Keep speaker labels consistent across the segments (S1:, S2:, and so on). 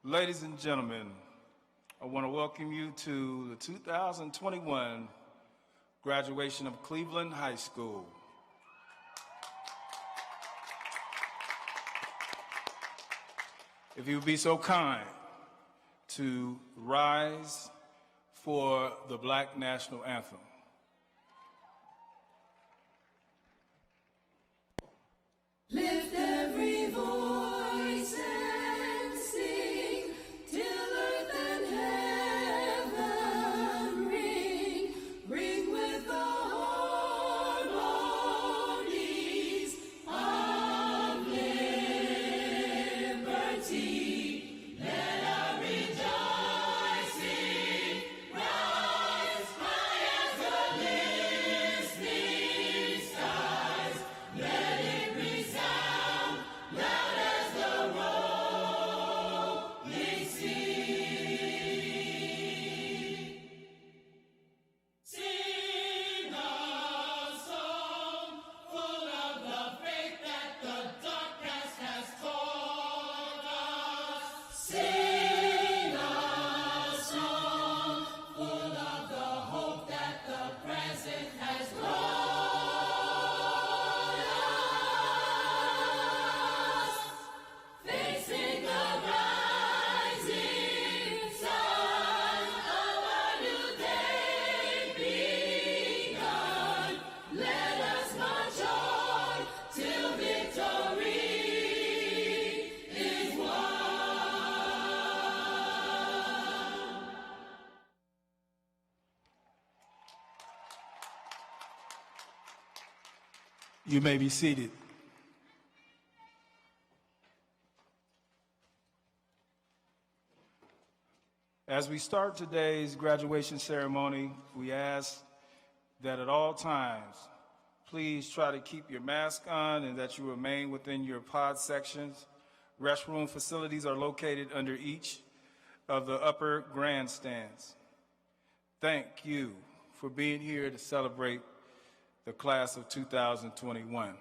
S1: Ladies and gentlemen, I want to welcome you to the 2021 graduation of Cleveland High School. If you would be so kind to rise for the Black National Anthem.
S2: Lift every voice and sing till earth and heaven ring. Ring with the harmonies of liberty. Let our rejoicing rise high as the listening stars. Let it resound loud as the rolling sea. Sing a song full of the faith that the dark past has taught us. Sing a song full of the hope that the present has brought us. Facing the rising sun of a new day begun. Let us march on till victory is won.
S1: You may be seated. As we start today's graduation ceremony, we ask that at all times, please try to keep your mask on and that you remain within your pod sections. Restroom facilities are located under each of the upper grandstands. Thank you for being here to celebrate the class of 2021.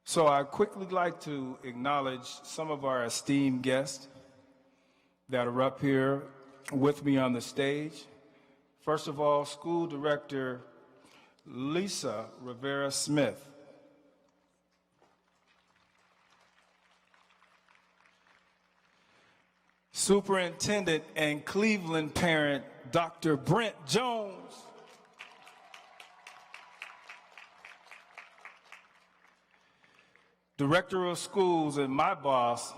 S1: So I'd quickly like to acknowledge some of our esteemed guests that are up here with me on the stage. First of all, School Director Lisa Rivera Smith. Superintendent and Cleveland parent, Dr. Brent Jones. Director of Schools and my boss,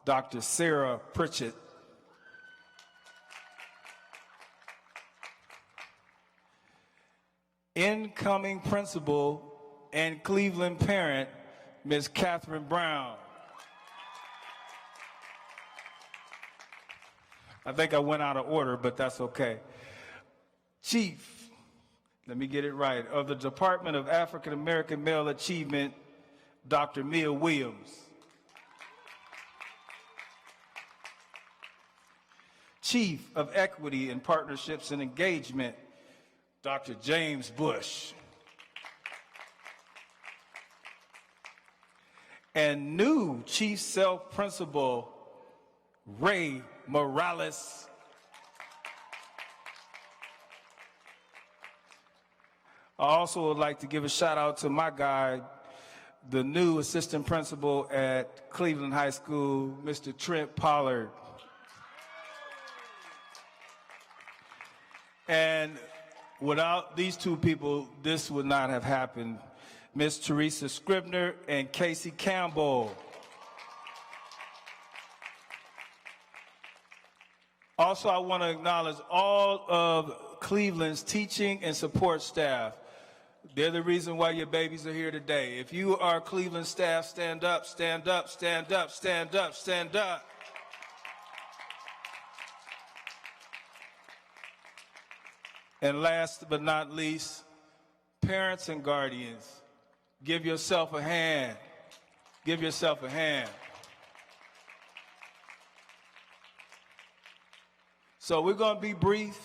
S1: Dr. Sarah Pritchett. Incoming principal and Cleveland parent, Ms. Catherine Brown. I think I went out of order, but that's okay. Chief, let me get it right, of the Department of African American Male Achievement, Dr. Mia Williams. Chief of Equity and Partnerships and Engagement, Dr. James Bush. And new Chief Self-Principal, Ray Morales. I also would like to give a shout out to my guy, the new assistant principal at Cleveland High School, Mr. Trent Pollard. And without these two people, this would not have happened. Ms. Teresa Scribner and Casey Campbell. Also, I want to acknowledge all of Cleveland's teaching and support staff. They're the reason why your babies are here today. If you are Cleveland staff, stand up, stand up, stand up, stand up, stand up. And last but not least, parents and guardians, give yourself a hand. Give yourself a hand. So we're going to be brief,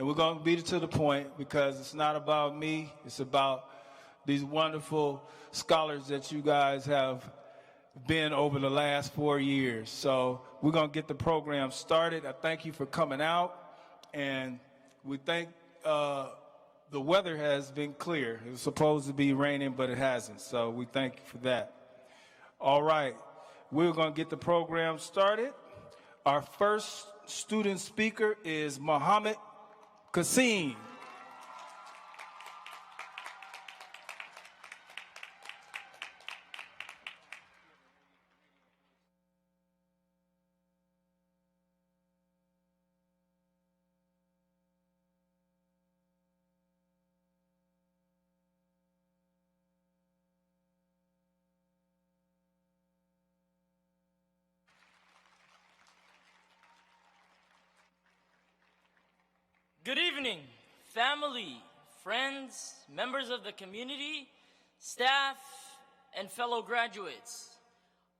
S1: And we're going to beat it to the point because it's not about me. It's about these wonderful scholars that you guys have been over the last 4 years. So we're going to get the program started. I thank you for coming out. And we think the weather has been clear. It was supposed to be raining, but it hasn't. So we thank you for that. All right. We're going to get the program started. Our first student speaker is Muhammad Kasim.
S3: Good evening, family, friends, members of the community, staff, and fellow graduates.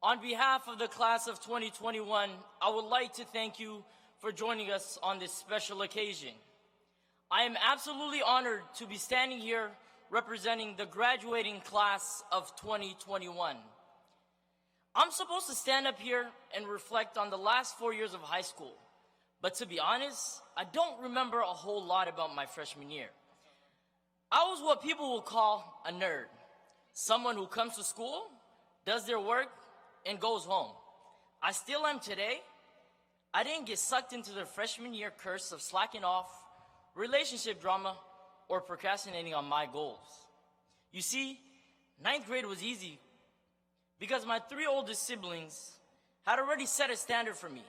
S3: On behalf of the class of 2021, I would like to thank you for joining us on this special occasion. I am absolutely honored to be standing here representing the graduating class of 2021. I'm supposed to stand up here and reflect on the last 4 years of high school. But to be honest, I don't remember a whole lot about my freshman year. I was what people will call a nerd. Someone who comes to school, does their work, and goes home. I still am today. I didn't get sucked into the freshman year curse of slacking off, relationship drama, or procrastinating on my goals. You see, 9th grade was easy because my 3 oldest siblings had already set a standard for me.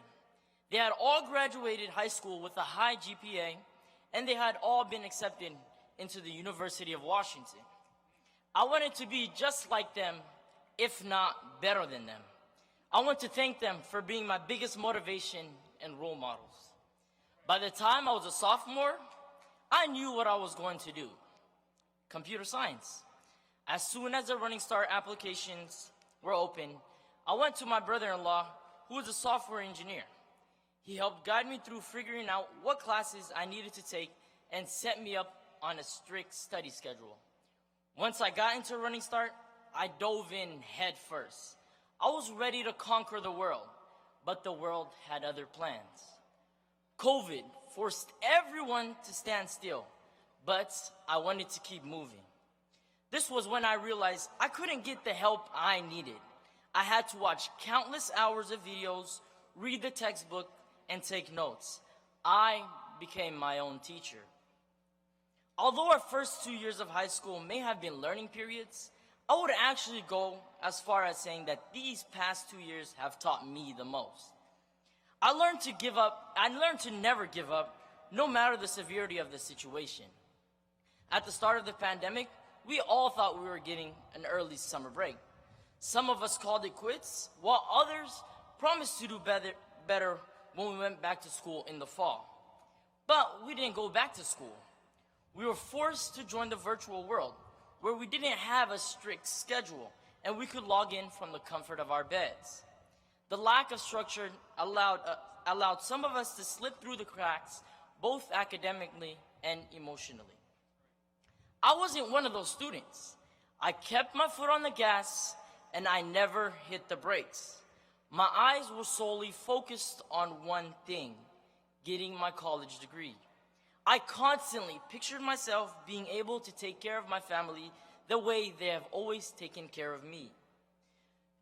S3: They had all graduated high school with a high GPA, and they had all been accepted into the University of Washington. I wanted to be just like them, if not better than them. I want to thank them for being my biggest motivation and role models. By the time I was a sophomore, I knew what I was going to do: computer science. As soon as the Running Start applications were open, I went to my brother-in-law, who was a software engineer. He helped guide me through figuring out what classes I needed to take and set me up on a strict study schedule. Once I got into Running Start, I dove in head first. I was ready to conquer the world, but the world had other plans. COVID forced everyone to stand still, but I wanted to keep moving. This was when I realized I couldn't get the help I needed. I had to watch countless hours of videos, read the textbook, and take notes. I became my own teacher. Although our first 2 years of high school may have been learning periods, I would actually go as far as saying that these past 2 years have taught me the most. I learned to never give up, no matter the severity of the situation. At the start of the pandemic, we all thought we were getting an early summer break. Some of us called it quits, while others promised to do better when we went back to school in the fall. But we didn't go back to school. We were forced to join the virtual world, where we didn't have a strict schedule and we could log in from the comfort of our beds. The lack of structure allowed some of us to slip through the cracks, both academically and emotionally. I wasn't one of those students. I kept my foot on the gas and I never hit the brakes. My eyes were solely focused on one thing: getting my college degree. I constantly pictured myself being able to take care of my family the way they have always taken care of me.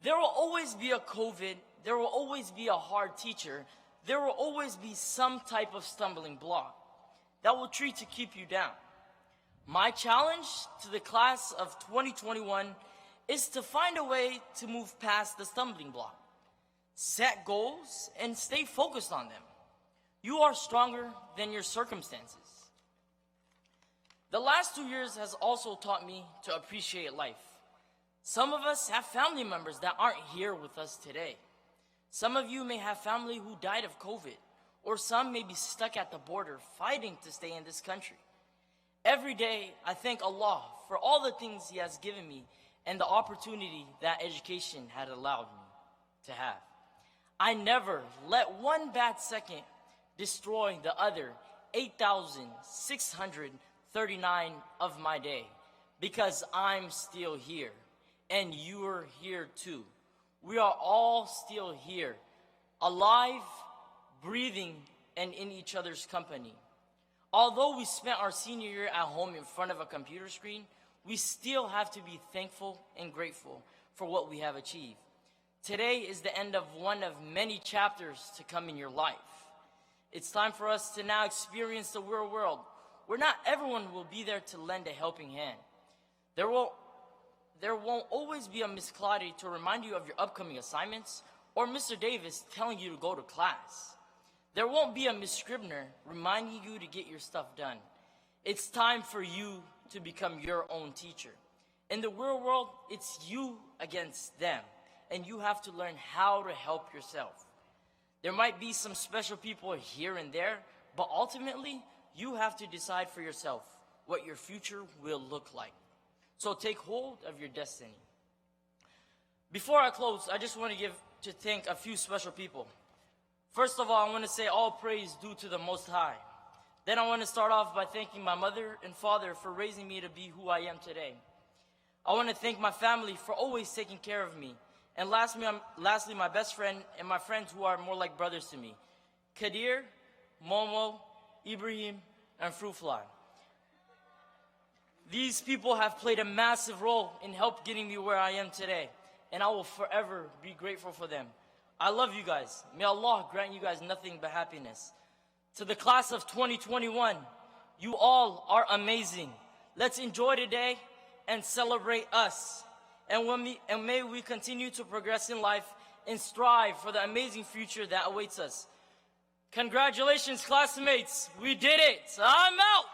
S3: There will always be a COVID, there will always be a hard teacher, there will always be some type of stumbling block that will try to keep you down. My challenge to the class of 2021 is to find a way to move past the stumbling block. Set goals and stay focused on them. You are stronger than your circumstances. The last 2 years has also taught me to appreciate life. Some of us have family members that aren't here with us today. Some of you may have family who died of COVID, or some may be stuck at the border fighting to stay in this country. Every day, I thank Allah for all the things He has given me and the opportunity that education had allowed me to have. I never let one bad second destroy the other, 8,639 of my day because I'm still here and you're here too. We are all still here, alive, breathing, and in each other's company. Although we spent our senior year at home in front of a computer screen, we still have to be thankful and grateful for what we have achieved. Today is the end of one of many chapters to come in your life. It's time for us to now experience the real world, where not everyone will be there to lend a helping hand. There won't always be a Miss Claudia to remind you of your upcoming assignments, or Mr. Davis telling you to go to class. There won't be a Miss Scribner reminding you to get your stuff done. It's time for you to become your own teacher. In the real world, it's you against them, and you have to learn how to help yourself. There might be some special people here and there, but ultimately, you have to decide for yourself what your future will look like. So take hold of your destiny. Before I close, I just want to thank a few special people. First of all, I want to say all praise due to the Most High. Then I want to start off by thanking my mother and father for raising me to be who I am today. I want to thank my family for always taking care of me. And lastly, my best friend and my friends who are more like brothers to me, Kadir, Momo, Ibrahim, and Fruitfly. These people have played a massive role in help getting me where I am today, and I will forever be grateful for them. I love you guys. May Allah grant you guys nothing but happiness. To the class of 2021, you all are amazing. Let's enjoy today and celebrate us. And may we continue to progress in life and strive for the amazing future that awaits us. Congratulations, classmates. We did it. I'm out.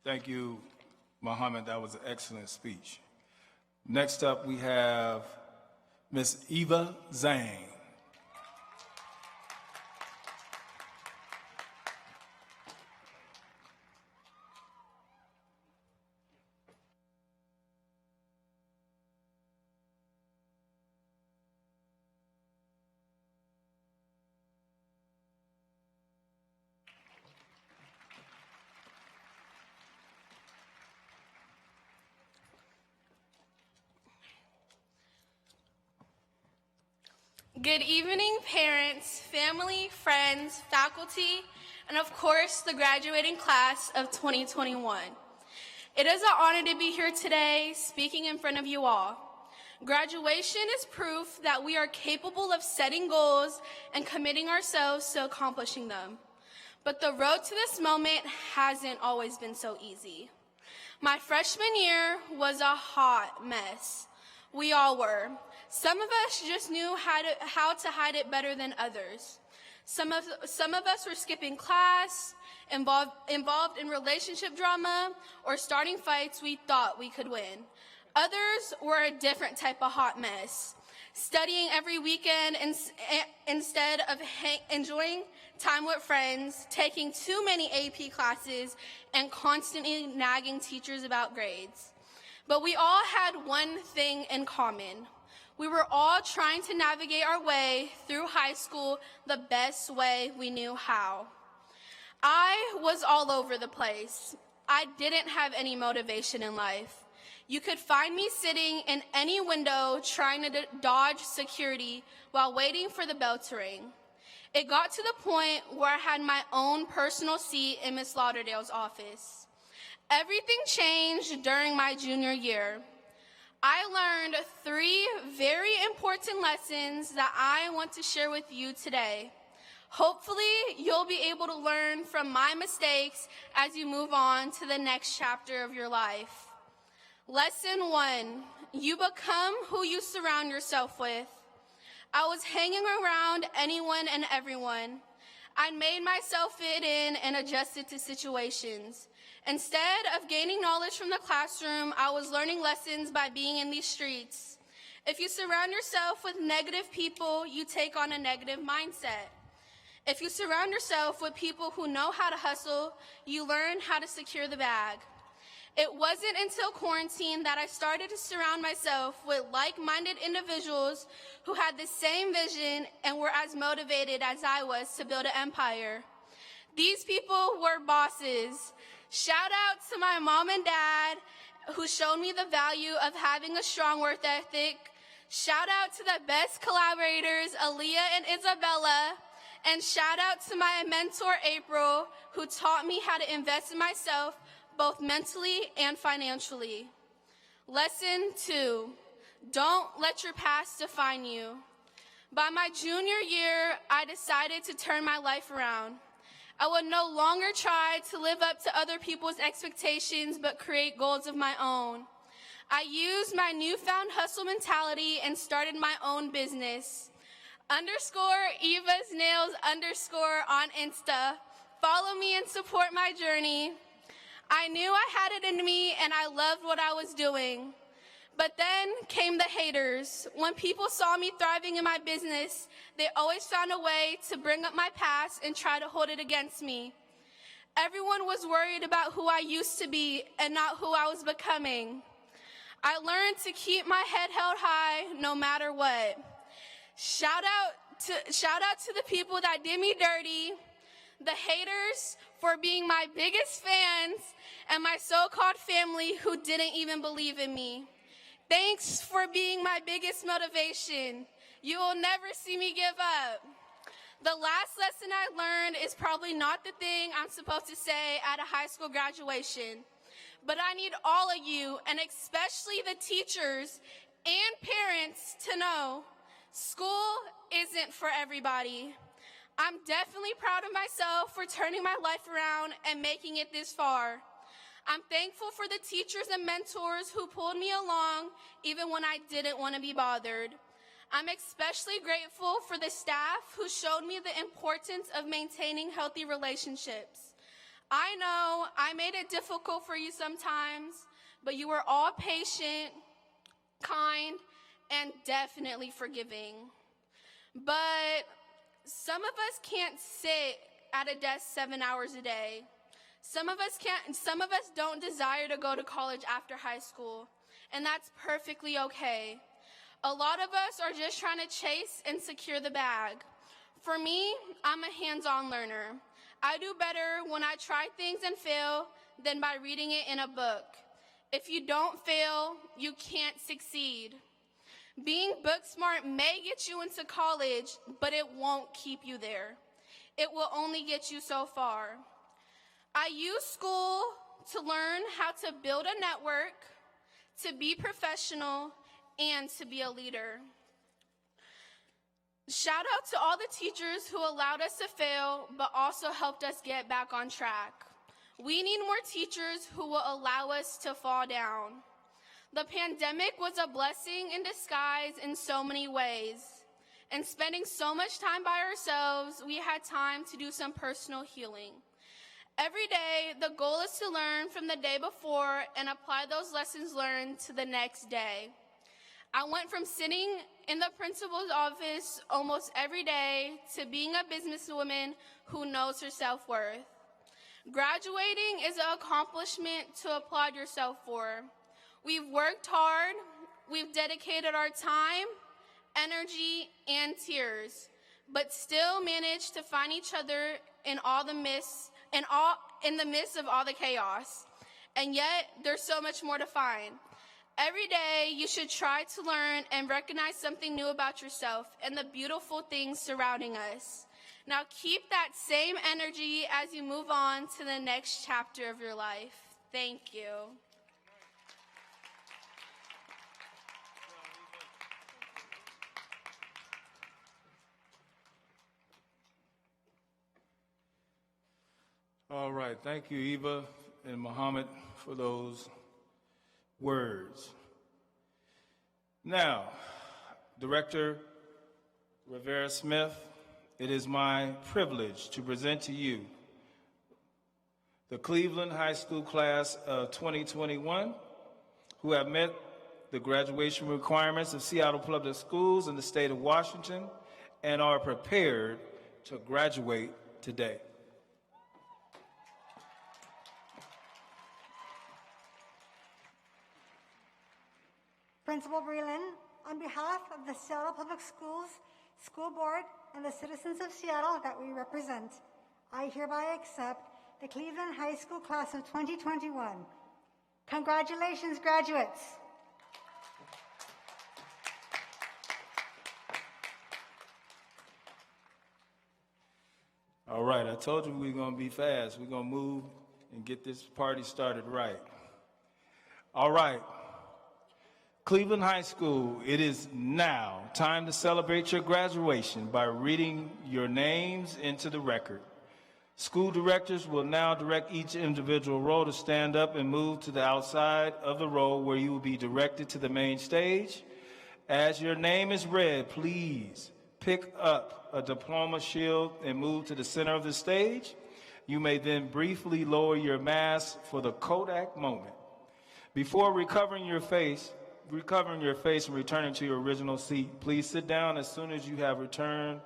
S1: Thank you, Muhammad. That was an excellent speech. Next up, we have Miss Eva Zhang.
S4: Good evening, parents, family, friends, faculty, and of course, the graduating class of 2021. It is an honor to be here today speaking in front of you all. Graduation is proof that we are capable of setting goals and committing ourselves to accomplishing them. But the road to this moment hasn't always been so easy. My freshman year was a hot mess. We all were. Some of us just knew how to hide it better than others. Some of us were skipping class, involved in relationship drama, or starting fights we thought we could win. Others were a different type of hot mess, studying every weekend instead of enjoying time with friends, taking too many AP classes, and constantly nagging teachers about grades. But we all had one thing in common. We were all trying to navigate our way through high school the best way we knew how. I was all over the place. I didn't have any motivation in life. You could find me sitting in any window trying to dodge security while waiting for the bell to ring. It got to the point where I had my own personal seat in Miss Lauderdale's office. Everything changed during my junior year. I learned 3 very important lessons that I want to share with you today. Hopefully, you'll be able to learn from my mistakes as you move on to the next chapter of your life. Lesson 1, you become who you surround yourself with. I was hanging around anyone and everyone. I made myself fit in and adjusted to situations. Instead of gaining knowledge from the classroom, I was learning lessons by being in these streets. If you surround yourself with negative people, you take on a negative mindset. If you surround yourself with people who know how to hustle, you learn how to secure the bag. It wasn't until quarantine that I started to surround myself with like-minded individuals who had the same vision and were as motivated as I was to build an empire. These people were bosses. Shout out to my mom and dad who showed me the value of having a strong work ethic. Shout out to the best collaborators, Aaliyah and Isabella. And shout out to my mentor, April, who taught me how to invest in myself, both mentally and financially. Lesson 2, don't let your past define you. By my junior year, I decided to turn my life around. I would no longer try to live up to other people's expectations, but create goals of my own. I used my newfound hustle mentality and started my own business. _Eva's Nails_ on Insta. Follow me and support my journey. I knew I had it in me and I loved what I was doing. But then came the haters. When people saw me thriving in my business, they always found a way to bring up my past and try to hold it against me. Everyone was worried about who I used to be and not who I was becoming. I learned to keep my head held high no matter what. Shout out to the people that did me dirty, the haters for being my biggest fans, and my so-called family who didn't even believe in me. Thanks for being my biggest motivation. You will never see me give up. The last lesson I learned is probably not the thing I'm supposed to say at a high school graduation, but I need all of you, and especially the teachers and parents, to know school isn't for everybody. I'm definitely proud of myself for turning my life around and making it this far. I'm thankful for the teachers and mentors who pulled me along even when I didn't want to be bothered. I'm especially grateful for the staff who showed me the importance of maintaining healthy relationships. I know I made it difficult for you sometimes, but you were all patient, kind, and definitely forgiving. But some of us can't sit at a desk 7 hours a day. Some of us don't desire to go to college after high school, and that's perfectly okay. A lot of us are just trying to chase and secure the bag. For me, I'm a hands-on learner. I do better when I try things and fail than by reading it in a book. If you don't fail, you can't succeed. Being book smart may get you into college, but it won't keep you there. It will only get you so far. I use school to learn how to build a network, to be professional, and to be a leader. Shout out to all the teachers who allowed us to fail, but also helped us get back on track. We need more teachers who will allow us to fall down. The pandemic was a blessing in disguise in so many ways. And spending so much time by ourselves, we had time to do some personal healing. Every day, the goal is to learn from the day before and apply those lessons learned to the next day. I went from sitting in the principal's office almost every day to being a businesswoman who knows her self-worth. Graduating is an accomplishment to applaud yourself for. We've worked hard, we've dedicated our time, energy, and tears, but still managed to find each other in the midst of all the chaos. And yet, there's so much more to find. Every day, you should try to learn and recognize something new about yourself and the beautiful things surrounding us. Now, keep that same energy as you move on to the next chapter of your life. Thank you.
S1: All right, thank you, Eva and Muhammad, for those words. Now, Director Rivera Smith, it is my privilege to present to you the Cleveland High School class of 2021 who have met the graduation requirements of Seattle Public Schools in the state of Washington and are prepared to graduate today.
S5: Principal Breland, on behalf of the Seattle Public Schools School Board and the citizens of Seattle that we represent, I hereby accept the Cleveland High School class of 2021. Congratulations, graduates.
S1: All right, I told you we were going to be fast. We're going to move and get this party started right. All right. Cleveland High School, it is now time to celebrate your graduation by reading your names into the record. School directors will now direct each individual row to stand up and move to the outside of the row where you will be directed to the main stage. As your name is read, please pick up a diploma shield and move to the center of the stage. You may then briefly lower your mask for the Kodak moment. Before recovering your face and returning to your original seat, please sit down as soon as you have returned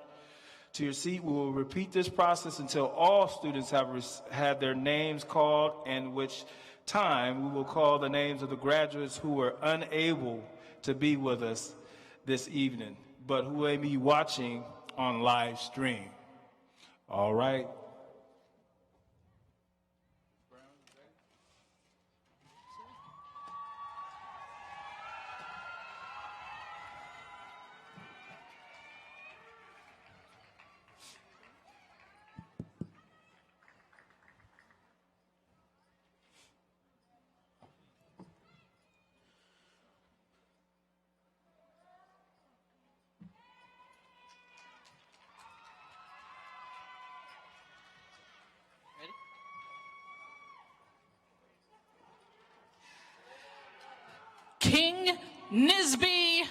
S1: to your seat. We will repeat this process until all students have had their names called, and which time we will call the names of the graduates who were unable to be with us this evening, but who may be watching on live stream. All right.
S6: King Nisby.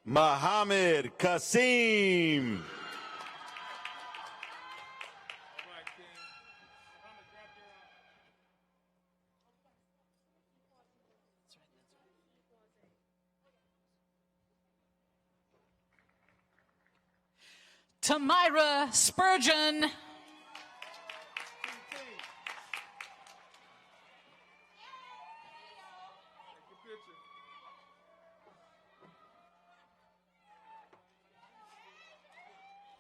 S7: Muhammad Kasim.
S6: Tamira Spurgeon.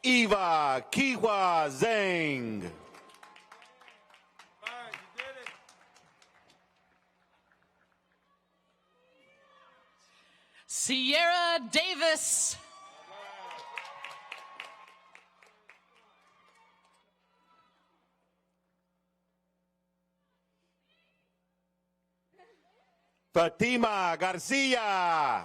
S7: Eva Kiwa Zhang.
S6: Sierra Davis.
S7: Fatima Garcia.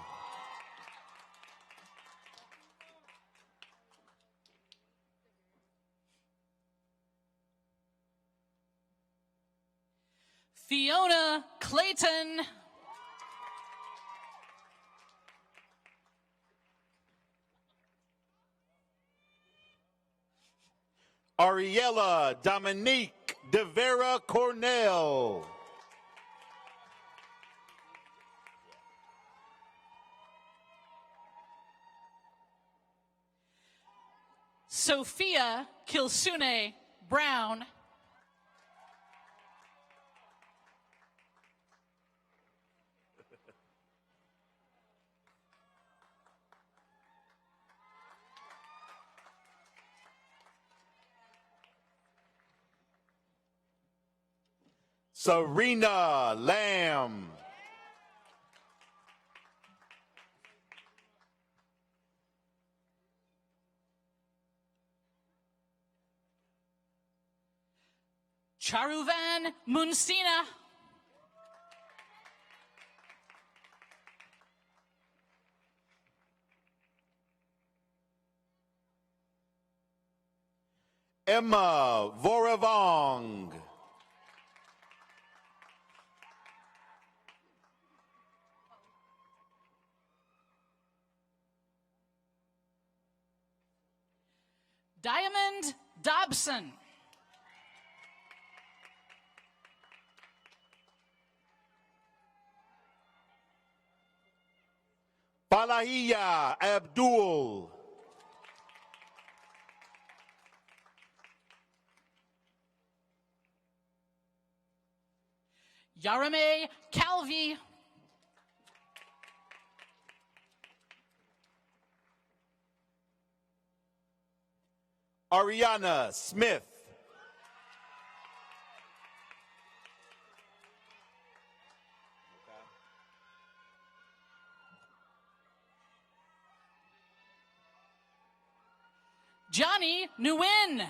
S6: Fiona Clayton.
S7: Ariella Dominique De Vera Cornell.
S6: Sophia Kilsune Brown.
S7: Serena Lamb.
S6: Charuvan Munsina.
S7: Emma Voravong.
S6: Diamond Dobson.
S7: Falahia Abdul.
S6: Yarame Calvi.
S7: Ariana Smith.
S6: Johnny Nguyen.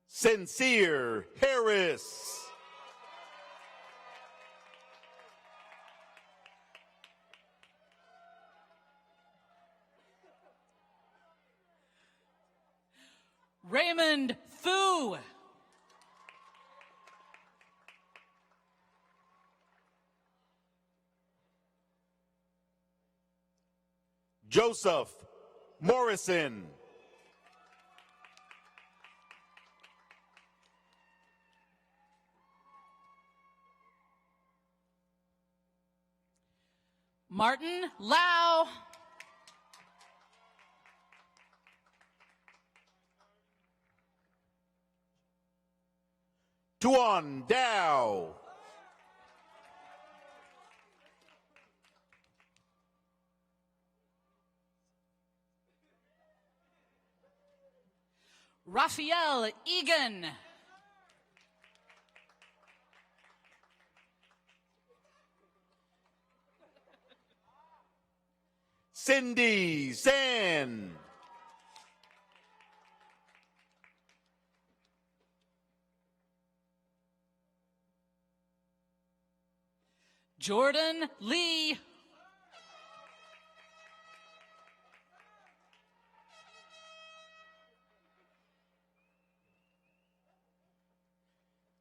S7: Sincere Harris.
S6: Raymond Fu.
S7: Joseph Morrison.
S6: Martin Lau.
S7: Tuan Dow.
S6: Raphael Egan.
S7: Cindy San.
S6: Jordan Lee.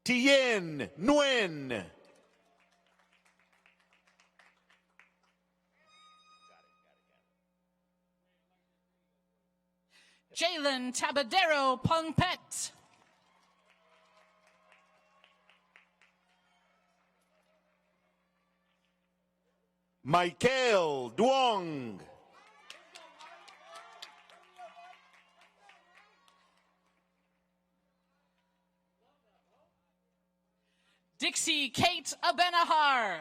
S7: Tien Nguyen.
S6: Jalen Tabadero Pongpet.
S7: Michael Duong.
S6: Dixie Kate Abenahar.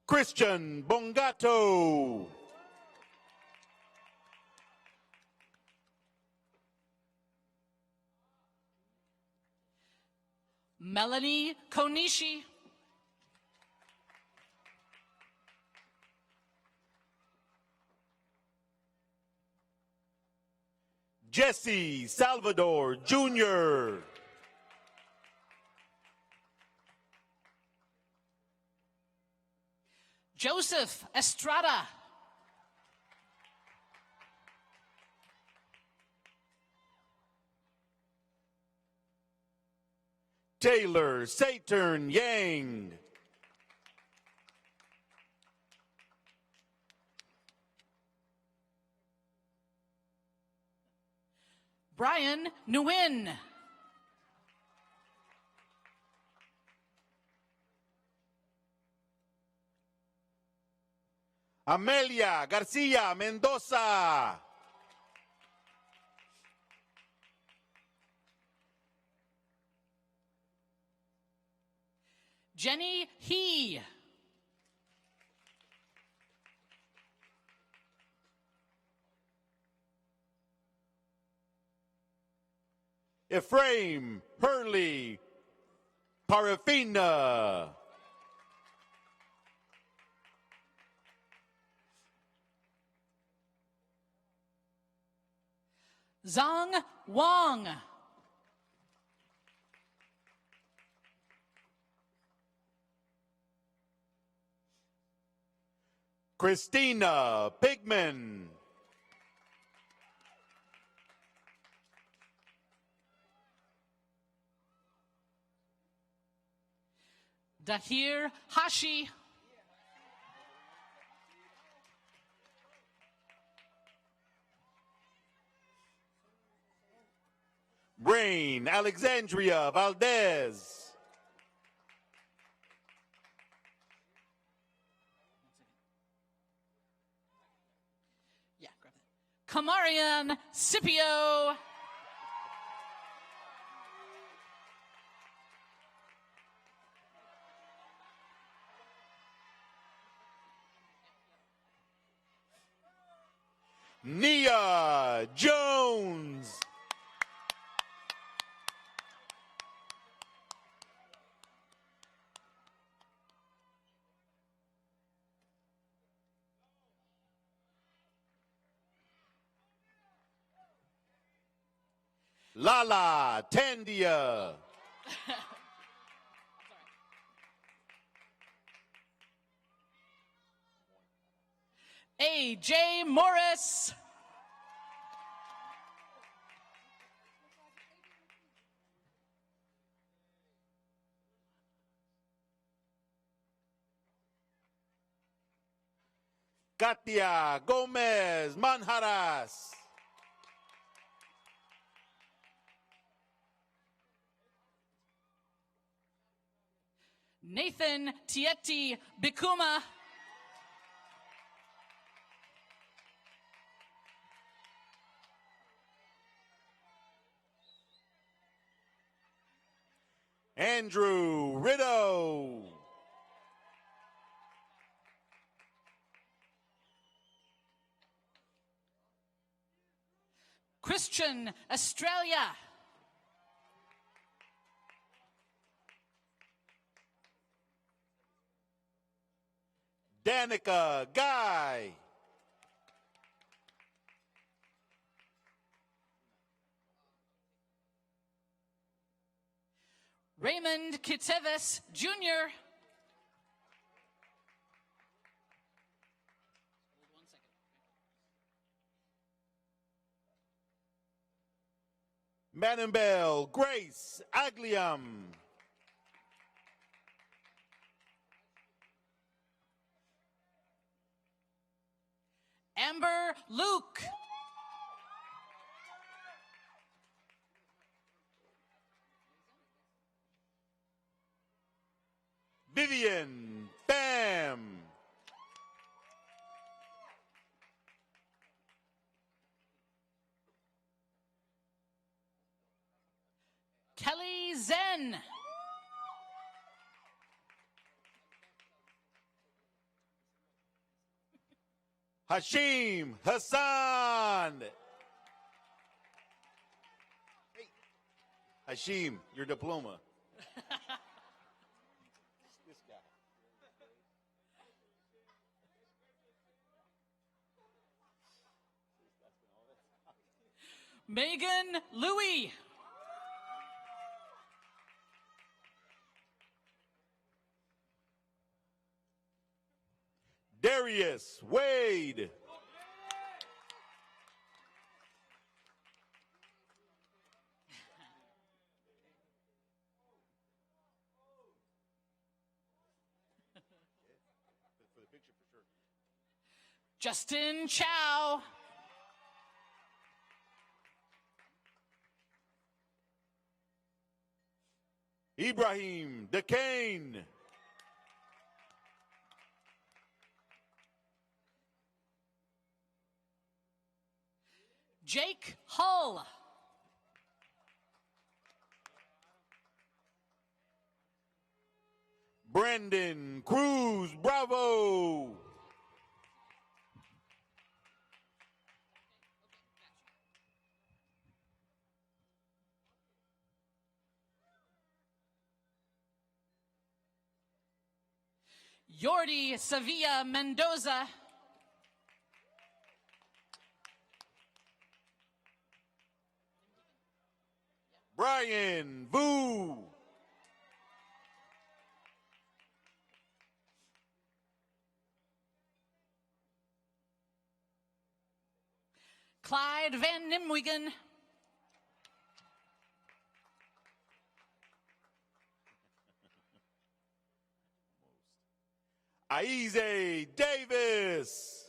S7: Christian Bongato.
S6: Melanie Konishi.
S7: Jesse Salvador Jr.
S6: Joseph Estrada.
S7: Taylor Saturn Yang.
S6: Brian Nguyen.
S7: Amelia Garcia Mendoza.
S6: Jenny He.
S7: Ephraim Hurley Parafina.
S6: Zhang Wang.
S7: Christina Pigman.
S6: Dahir Hashi.
S7: Brain Alexandria Valdez.
S6: Kamarian Scipio.
S7: Nia Jones. Lala Tandia.
S6: A.J. Morris.
S7: Katia Gomez Manjaras.
S6: Nathan Tieti Bikuma.
S7: Andrew Rideau.
S6: Christian Australia.
S7: Danica Guy.
S6: Raymond Kiteves Jr.
S7: Manambel Grace Agliam.
S6: Amber Luke.
S7: Vivian Bam.
S6: Kelly Zen.
S7: Hashim Hassan. Hey, Hashim, your diploma. This guy.
S6: Megan Louie.
S7: Darius Wade.
S6: Justin Chow.
S7: Ibrahim DeCane.
S6: Jake Hull.
S7: Brandon Cruz Bravo.
S6: Yordi Sevilla Mendoza.
S7: Brian Vu.
S6: Clyde Van Nimwegen.
S7: Aize Davis.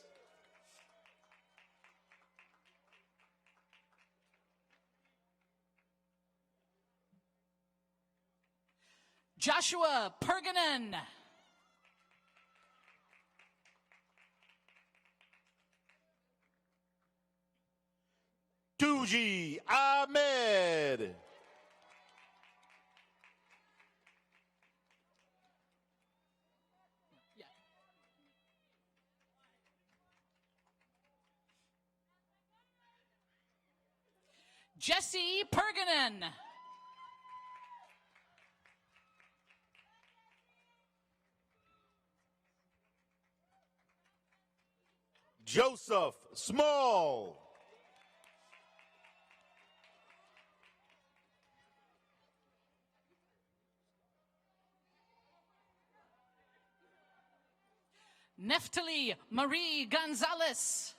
S6: Joshua Perganen.
S7: Fuji Ahmed.
S6: Jesse Perganen.
S7: Joseph Small.
S6: Neftali Marie Gonzalez.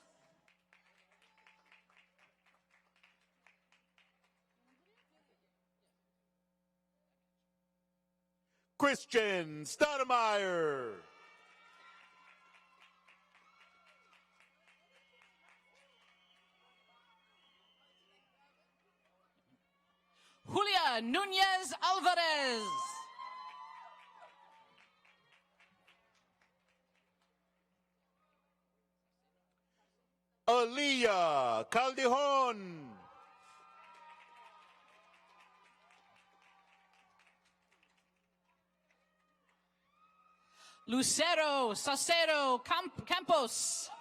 S7: Christian Stoudemire.
S6: Julia Nunez Alvarez.
S7: Aaliyah Caldejon.
S6: Lucero Saucedo Campos.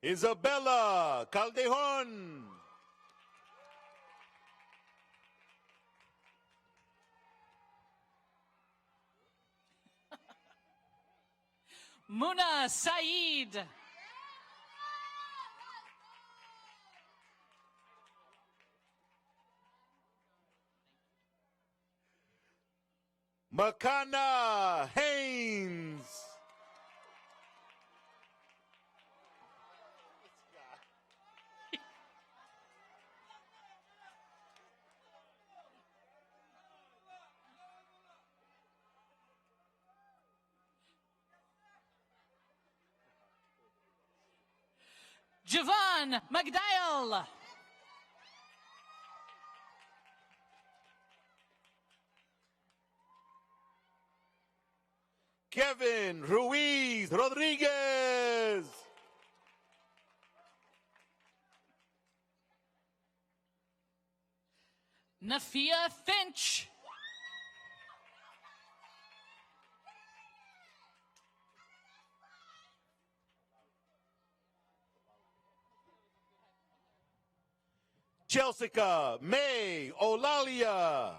S7: Isabella Caldejon.
S6: Muna Saeed.
S7: Makana Haynes.
S6: Javon McDial.
S7: Kevin Ruiz Rodriguez.
S6: Nafia Finch.
S7: Jessica May Olalia.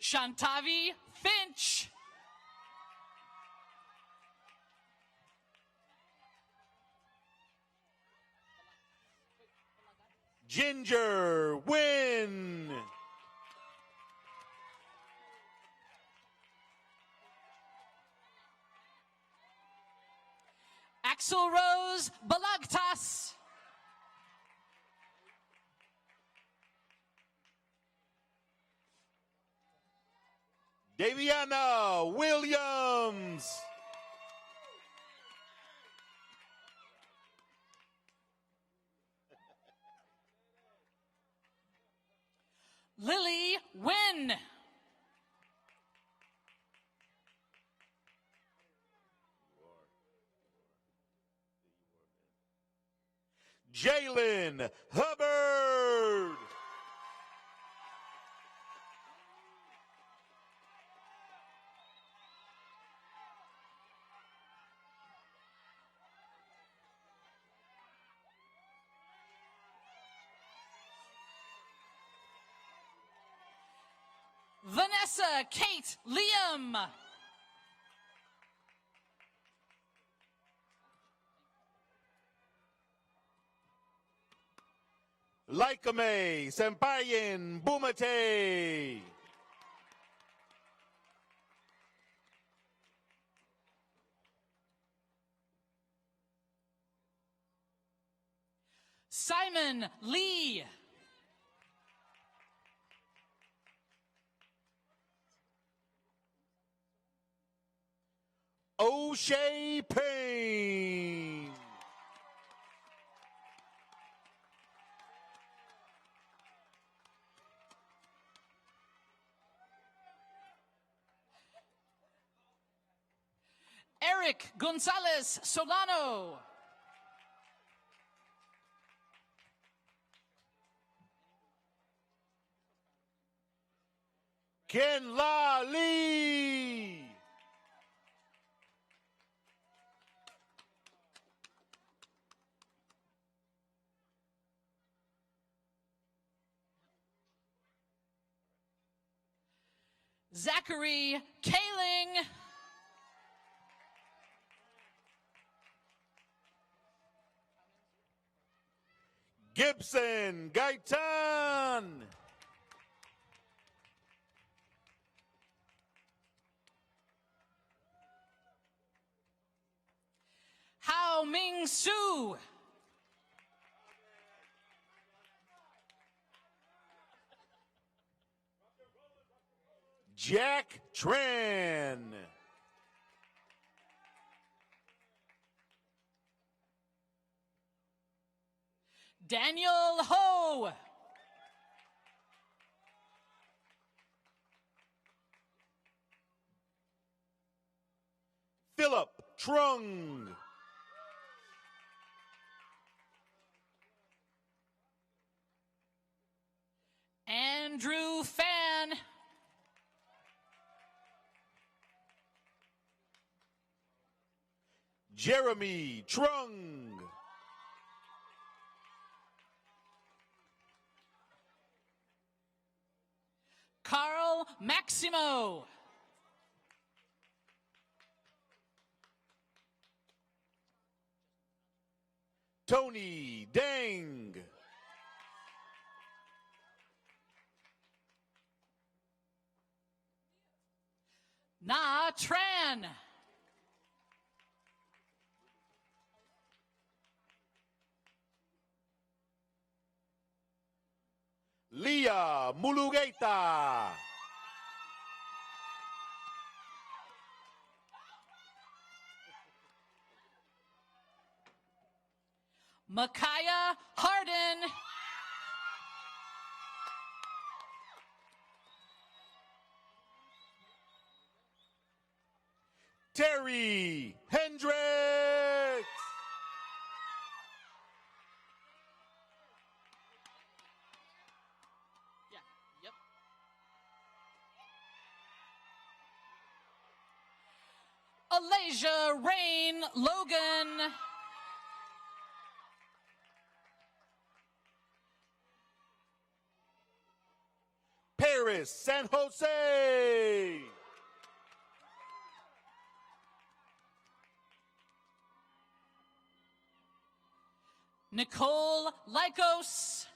S6: Shantavi Finch.
S7: Ginger Wynn.
S6: Axel Rose Balagtas.
S7: Daviana Williams.
S6: Lily Wynn.
S7: Jalen Hubbard.
S6: Vanessa Kate Liam.
S7: Laikame Sempayan Bumate.
S6: Simon Lee.
S7: O'Shea Payne.
S6: Eric Gonzalez Solano.
S7: Ken La Lee.
S6: Zachary Kaling.
S7: Gibson Gaitan.
S6: Hao Ming Su.
S7: Jack Tran.
S6: Daniel Ho.
S7: Philip Trung.
S6: Andrew Fan.
S7: Jeremy Trung.
S6: Carl Maximo.
S7: Tony Deng.
S6: Na Tran.
S7: Leah Mulugaita.
S6: Micaiah Harden.
S7: Terry Hendricks.
S6: Yeah, yep. Alasia Rain Logan.
S7: Paris San Jose.
S6: Nicole Lycos.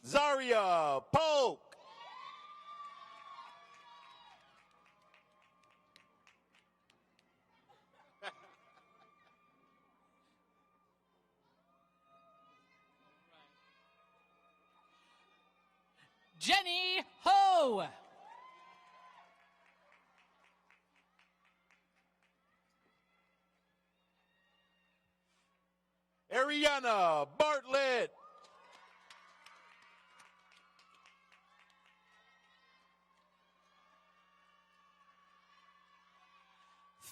S7: Zaria Polk.
S6: Jenny Ho.
S7: Ariana Bartlett.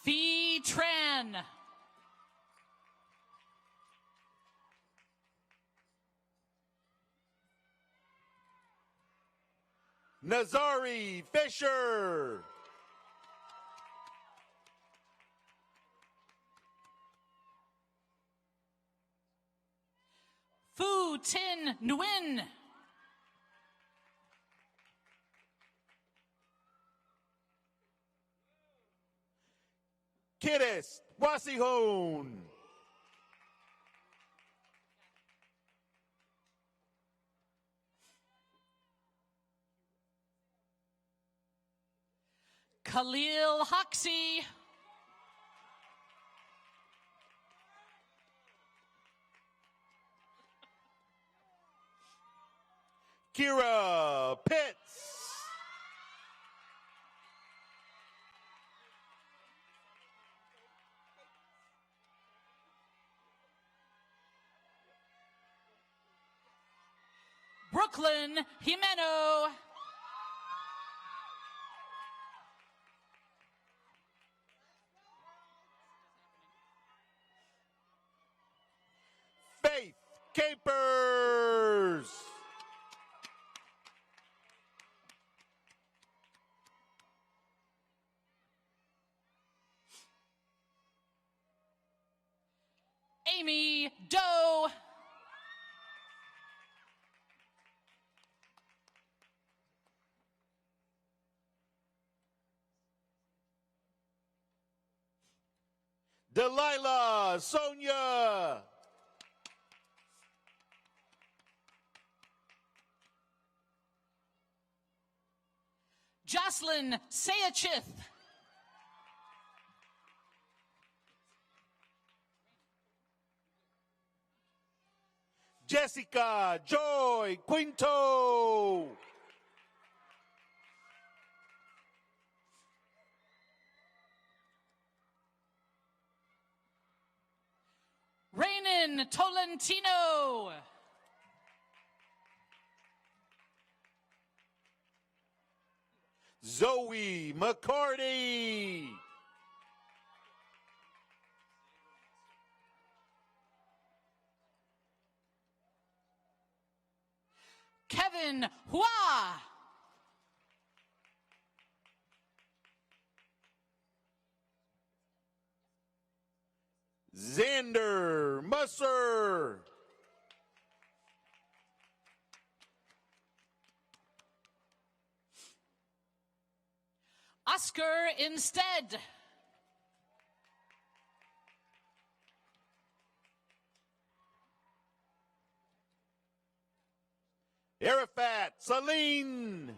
S6: Fee Tran.
S7: Nazari Fisher.
S6: Fu Tin Nguyen.
S7: Kidis Wasihon.
S6: Khalil Hoxie.
S7: Kira Pitts.
S6: Brooklyn Jimeno.
S7: Faith Capers.
S6: Amy Doe.
S7: Delilah Sonia.
S6: Jocelyn Sayachith.
S7: Jessica Joy Quinto.
S6: Raynon Tolentino.
S7: Zoe McCarty.
S6: Kevin Hua.
S7: Xander Musser.
S6: Oscar Instead.
S7: Arafat Saline.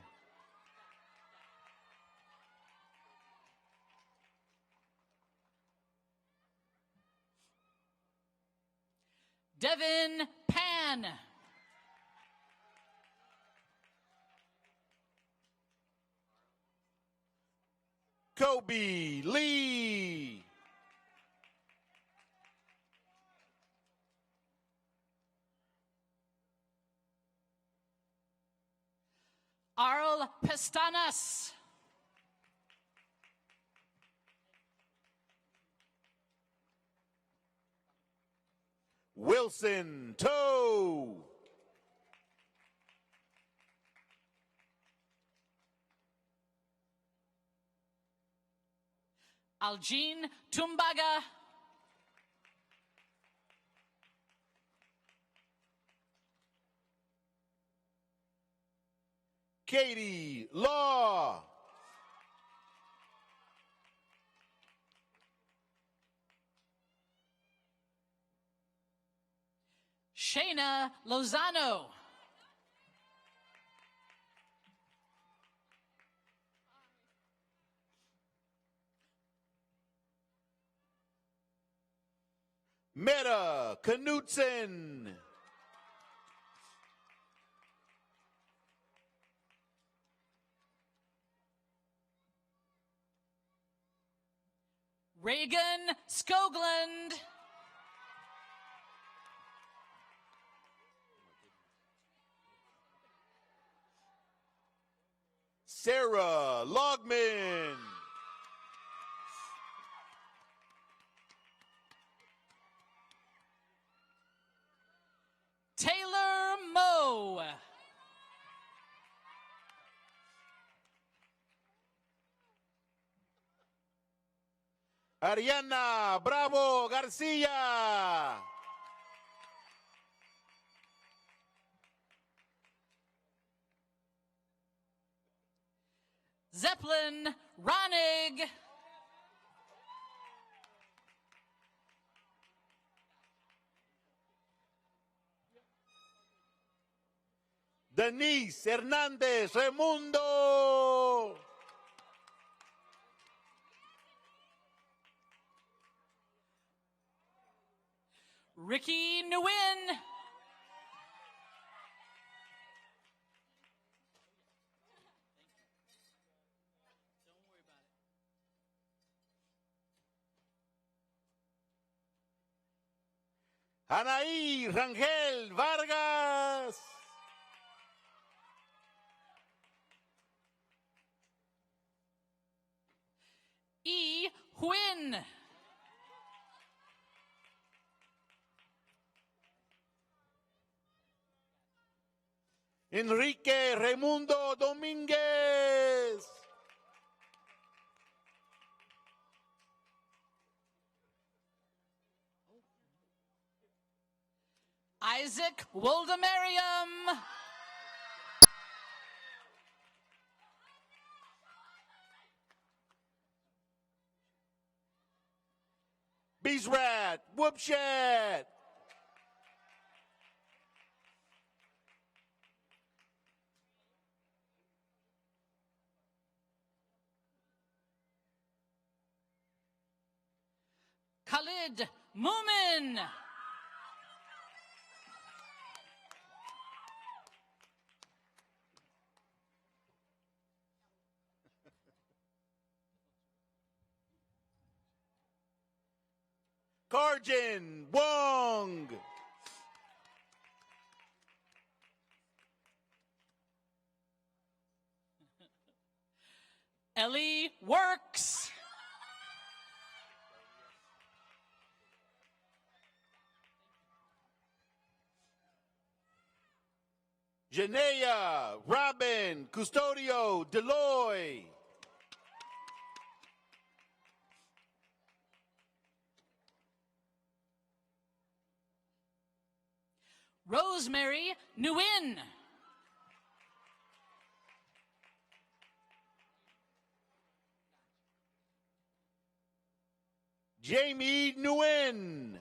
S6: Devin Pan.
S7: Kobe Lee.
S6: Arl Pestanas.
S7: Wilson Toe.
S6: Aljean Tumbaga.
S7: Katie Law.
S6: Shayna Lozano.
S7: Meta Knutson.
S6: Reagan Skogland.
S7: Sarah Logman.
S6: Taylor Moe.
S7: Ariana Bravo Garcia.
S6: Zeppelin Ronig.
S7: Denise Hernandez Raimundo.
S6: Ricky Nguyen.
S7: Anaí Rangel Vargas.
S6: Quinn.
S7: Enrique Raimundo Dominguez.
S6: Isaac Woldemariam.
S7: Beesrat Whoopshat.
S6: Khalid Moomin.
S7: Karjan Wong.
S6: Ellie Works.
S7: Janea Robin Custodio Deloy.
S6: Rosemary Nguyen.
S7: Jamie Nguyen.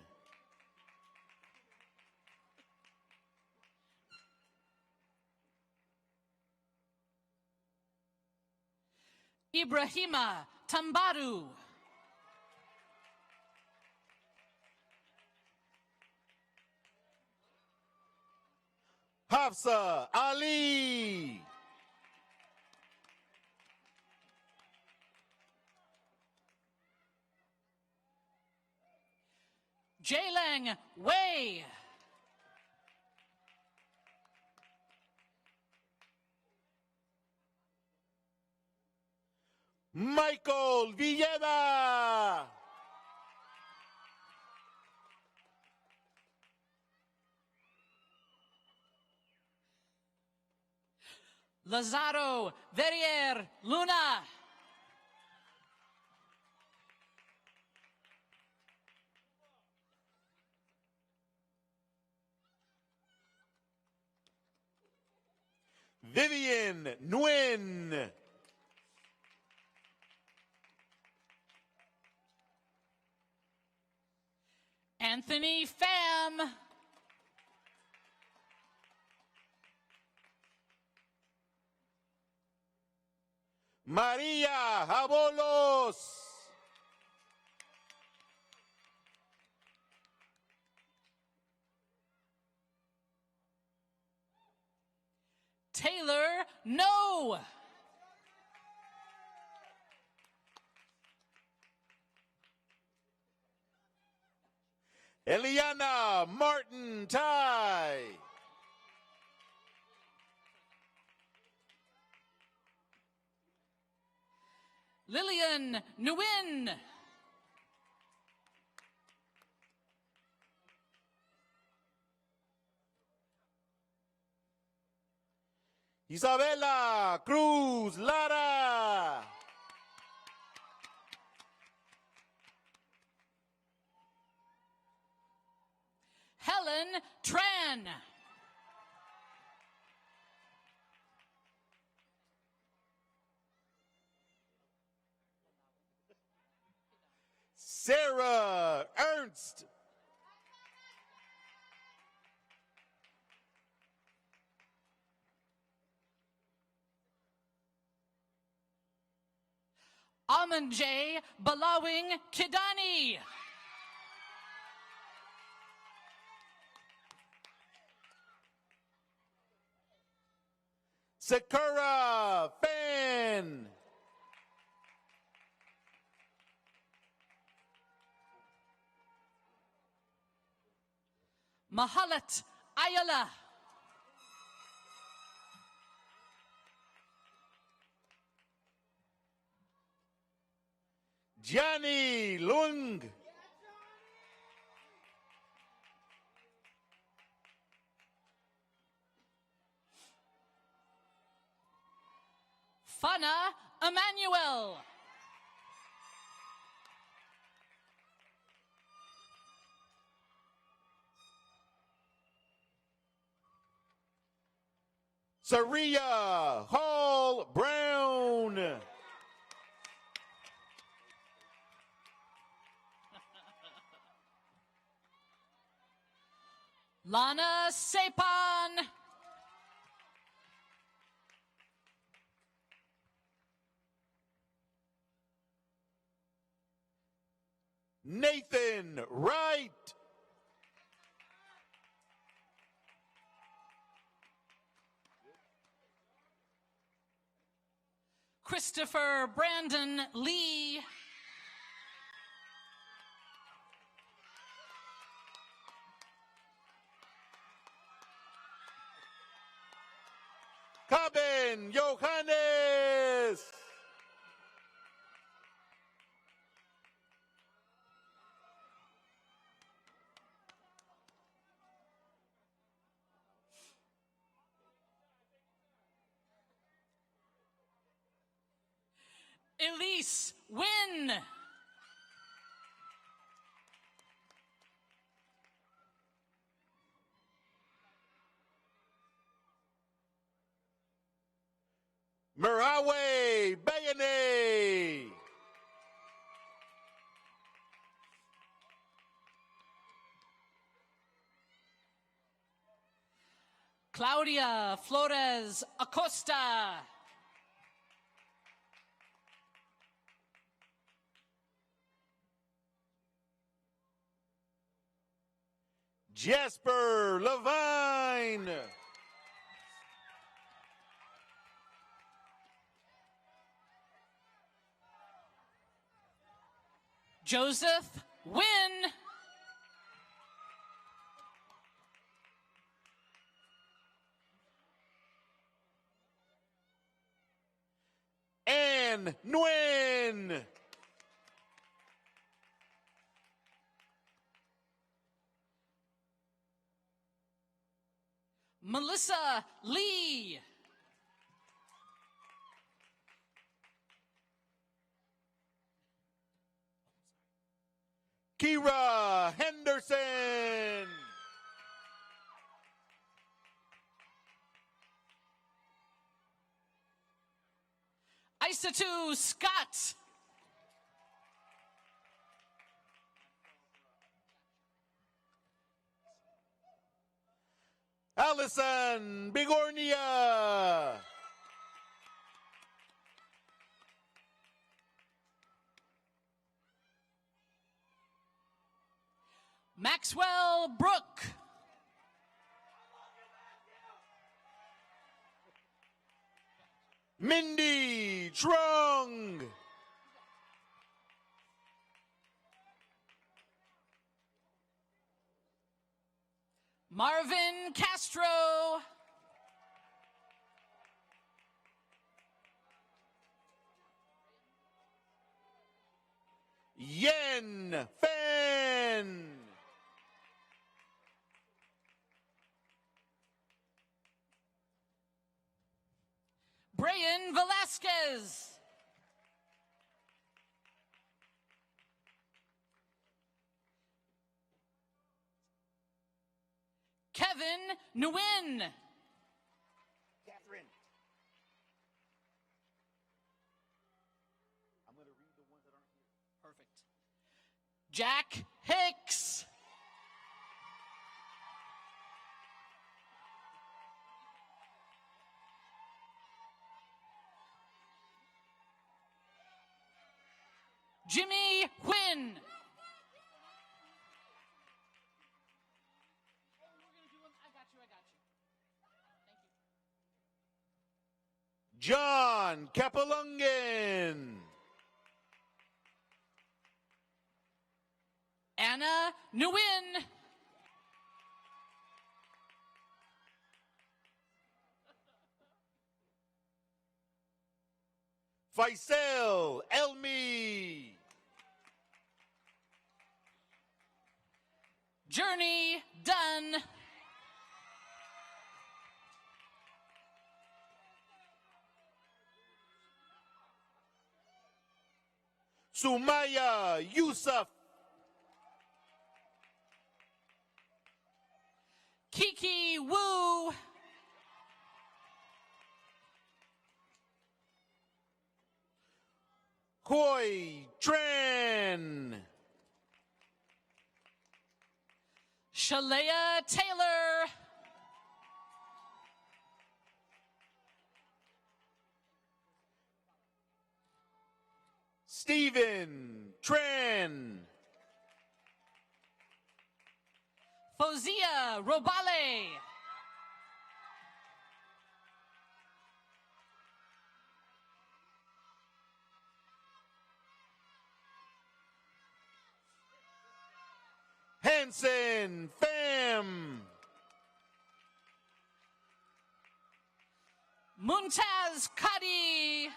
S6: Ibrahima Tambaru.
S7: Hafsa Ali.
S6: Jailang Wei.
S7: Michael Villeda.
S6: Lazaro Verrier Luna.
S7: Vivian Nguyen.
S6: Anthony Pham.
S7: Maria Jabolos.
S6: Taylor No.
S7: Eliana Martin Tai.
S6: Lillian Nguyen.
S7: Isabela Cruz Lara.
S6: Helen Tran.
S7: Sarah Ernst.
S6: Aman J. Balawing Kidani.
S7: Sakura Fan.
S6: Mahalat Ayala.
S7: Johnny Lung.
S6: Fana Emmanuel.
S7: Saria Hall Brown.
S6: Lana Sepan.
S7: Nathan Wright.
S6: Christopher Brandon Lee.
S7: Caben Johannes.
S6: Elise Wynn.
S7: Merawe Bayane.
S6: Claudia Flores Acosta.
S7: Jasper Levine.
S6: Joseph Wynn.
S7: Ann Nguyen.
S6: Melissa Lee.
S7: Kira Henderson.
S6: Isatu Scott.
S7: Allison Bigornia.
S6: Maxwell Brook.
S7: Mindy Trung.
S6: Marvin Castro.
S7: Yen Fan.
S6: Brian Velasquez. Kevin Nguyen.
S7: Catherine. I'm going to read the ones that aren't here.
S6: Perfect. Jack Hicks. Jimmy Huynh.
S7: John Kapalungen.
S6: Anna Nguyen.
S7: Faisal Elmi.
S6: Journey Dunn.
S7: Sumaya Yusuf.
S6: Kiki Wu.
S7: Koi Tran.
S6: Shalea Taylor.
S7: Stephen Tran.
S6: Fozia Robale.
S7: Hanson Pham.
S6: Muntaz Kadi.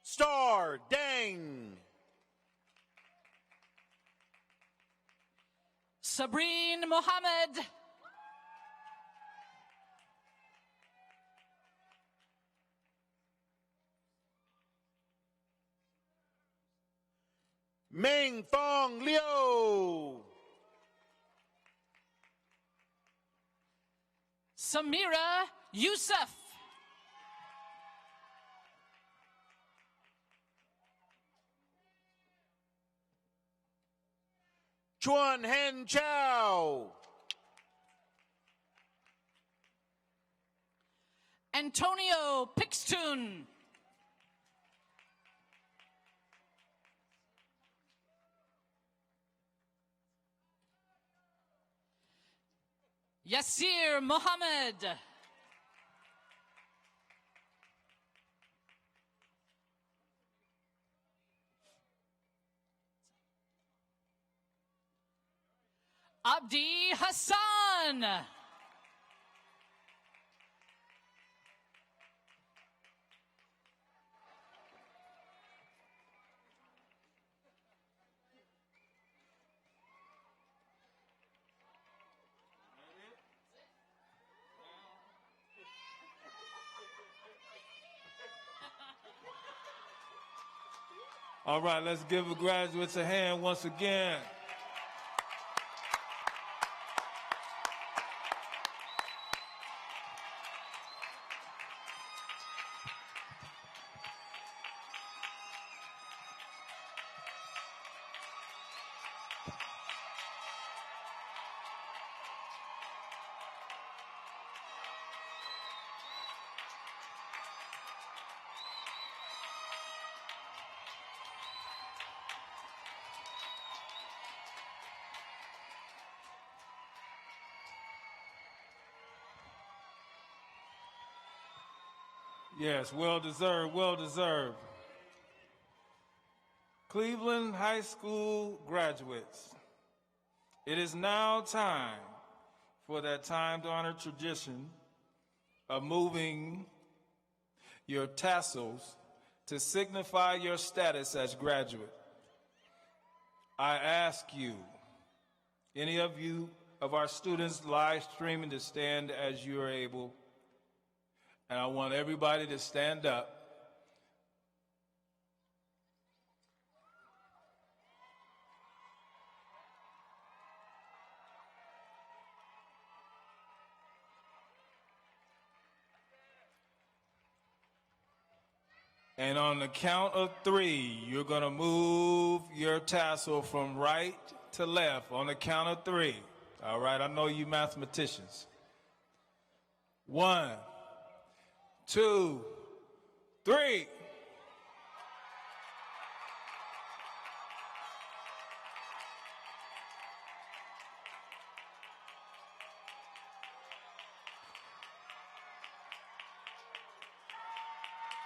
S7: Star Dang.
S6: Sabrine Mohammed.
S7: Meng Fong Liu.
S6: Samira Youssef.
S7: Chuan Han Chow.
S6: Antonio Pixtun. Yasir Mohammed. Abdi Hassan.
S1: All right, let's give the graduates a hand once again. Yes, well deserved, well deserved. Cleveland High School graduates, it is now time for that time-honored tradition of moving your tassels to signify your status as graduate. I ask you, any of you of our students live streaming, to stand as you are able. And I want everybody to stand up. And on the count of 3, you're going to move your tassel from right to left on the count of 3. All right, I know you mathematicians. 1, 2, 3.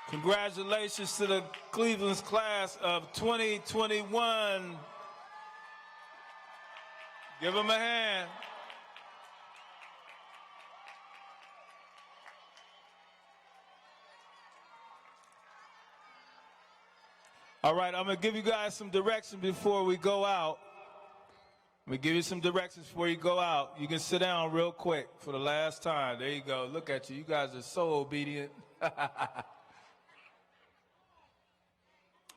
S1: Congratulations to the Cleveland's class of 2021. Give them a hand. All right, I'm going to give you guys some direction before we go out. I'm going to give you some directions before you go out. You can sit down real quick for the last time. There you go. Look at you. You guys are so obedient.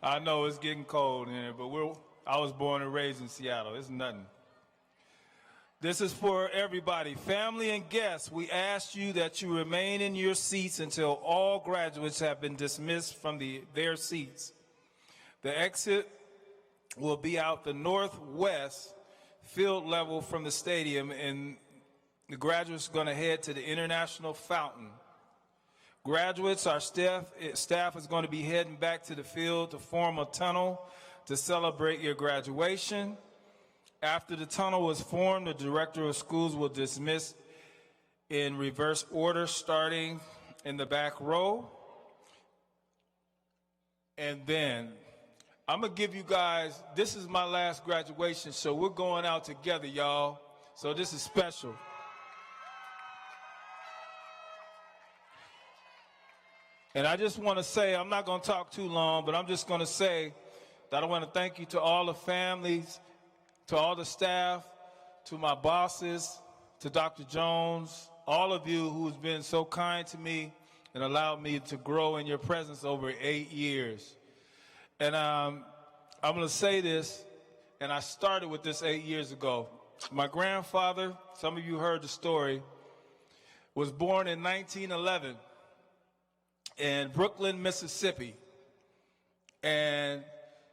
S1: I know it's getting cold in here, but I was born and raised in Seattle. It's nothing. This is for everybody. Family and guests, we ask you that you remain in your seats until all graduates have been dismissed from their seats. The exit will be out the northwest field level from the stadium, and the graduates are going to head to the International Fountain. Graduates, our staff is going to be heading back to the field to form a tunnel to celebrate your graduation. After the tunnel is formed, the director of schools will dismiss in reverse order, starting in the back row. And then I'm going to give you guys, this is my last graduation, so we're going out together, y'all. So this is special. And I just want to say, I'm not going to talk too long, but I'm just going to say that I want to thank you to all the families, to all the staff, to my bosses, to Dr. Jones, all of you who's been so kind to me and allowed me to grow in your presence over 8 years. And I'm going to say this, and I started with this 8 years ago. My grandfather, some of you heard the story, was born in 1911 in Brooklyn, Mississippi. And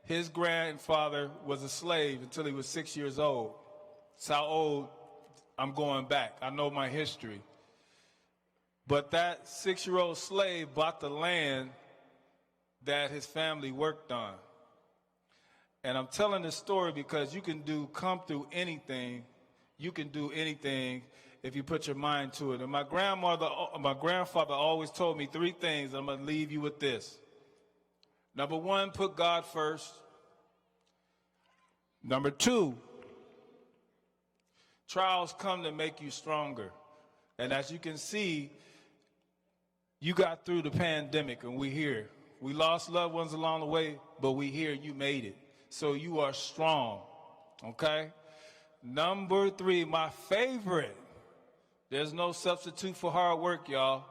S1: his grandfather was a slave until he was 6 years old. That's how old I'm going back. I know my history. But that 6-year-old slave bought the land that his family worked on. And I'm telling this story because you can come through anything. You can do anything if you put your mind to it. And my grandfather always told me 3 things. I'm going to leave you with this. Number 1, put God first. Number 2, trials come to make you stronger. And as you can see, you got through the pandemic, and we're here. We lost loved ones along the way, but we here, you made it. So you are strong, okay? Number 3, my favorite. There's no substitute for hard work, y'all.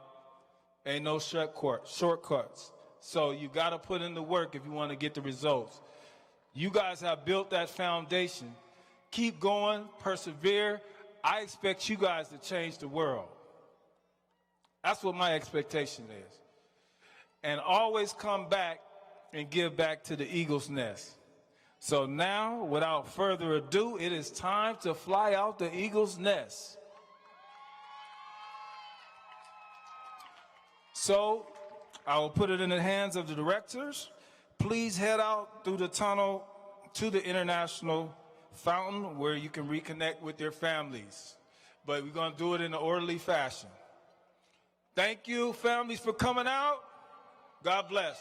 S1: Ain't no shortcuts. So you got to put in the work if you want to get the results. You guys have built that foundation. Keep going, persevere. I expect you guys to change the world. That's what my expectation is. And always come back and give back to the eagle's nest. So now, without further ado, it is time to fly out the eagle's nest. So I will put it in the hands of the directors. Please head out through the tunnel to the International Fountain where you can reconnect with your families. But we're going to do it in an orderly fashion. Thank you, families, for coming out. God bless.